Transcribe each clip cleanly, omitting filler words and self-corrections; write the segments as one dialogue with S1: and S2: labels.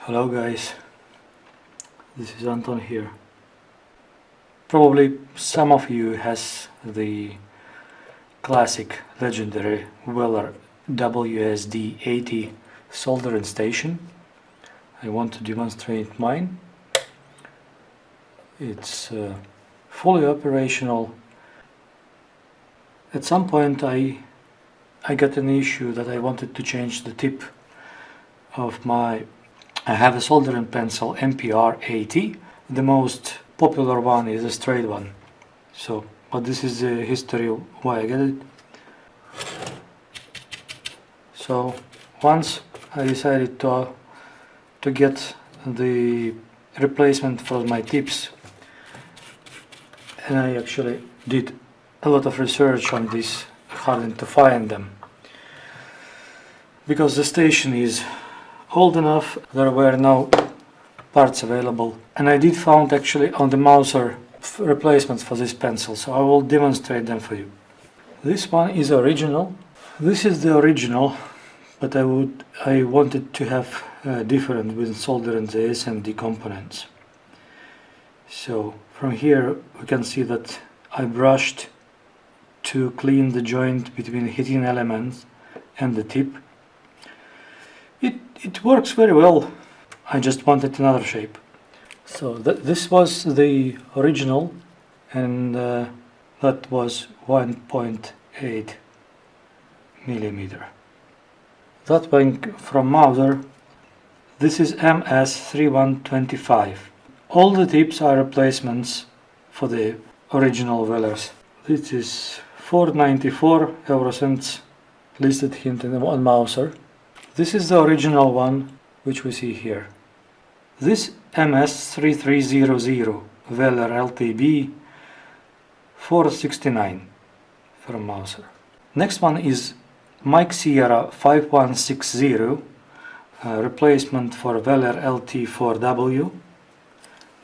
S1: Hello guys, this is Anton here. Probably some of you has the classic legendary Weller WSD80 soldering station. I want to demonstrate mine. It's fully operational. At some point I got an issue that I wanted to change the tip of my I have a soldering pencil WPR80. The most popular one is a straight one. But this is the history of why I get it. So once I decided to get the replacement for my tips, and I actually did a lot of research on this, hard to find them, because the station is old enough, there were no parts available, and I did found actually on the Mauser replacements for this pencil, so I will demonstrate them for you. This one is original. This is the original, but I wanted to have different with soldering the SMD components. So from here we can see that I brushed to clean the joint between the heating element and the tip. It works very well. I just wanted another shape. So this was the original, and that was 1.8 millimeter. That one from Mauser. This is MS3125. All the tips are replacements for the original Wellers. This is 4.94 euro cents, listed here on Mauser. This is the original one, which we see here. This MS3300 Weller LTB 469 from Mauser. Next one is Mike Sierra 5160, replacement for Weller LT4W,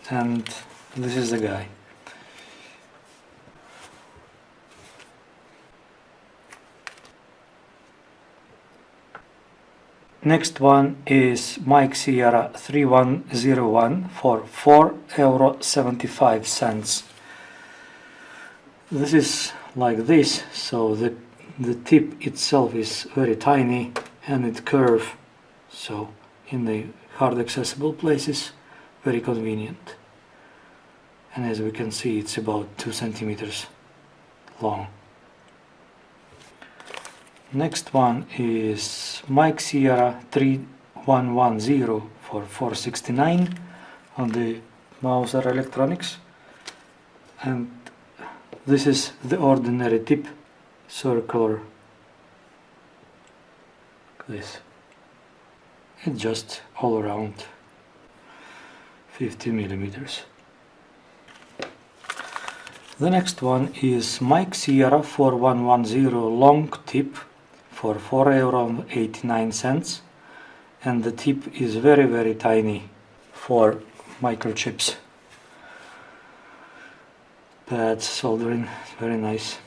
S1: and this is the guy. Next one is Mike Sierra 3101 for €4.75. This is like this, so the tip itself is very tiny and it curves, so in the hard accessible places very convenient. And as we can see, it's about 2 centimeters long. Next one is Mike Sierra 3110 for 469 on the Mauser Electronics, and this is the ordinary tip, circular, like this. It's just all around 50 millimeters. The next one is Mike Sierra 4110 long tip for €4.89, and the tip is very tiny for microchips. Pads, soldering, very nice.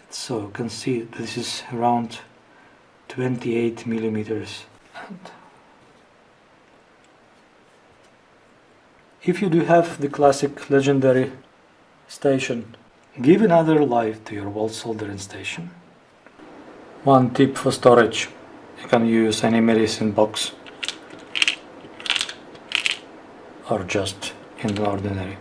S1: So you can see this is around 28 millimeters. And if you do have the classic legendary station, give another life to your wall soldering station. One tip for storage: you can use any medicine box or just in the ordinary.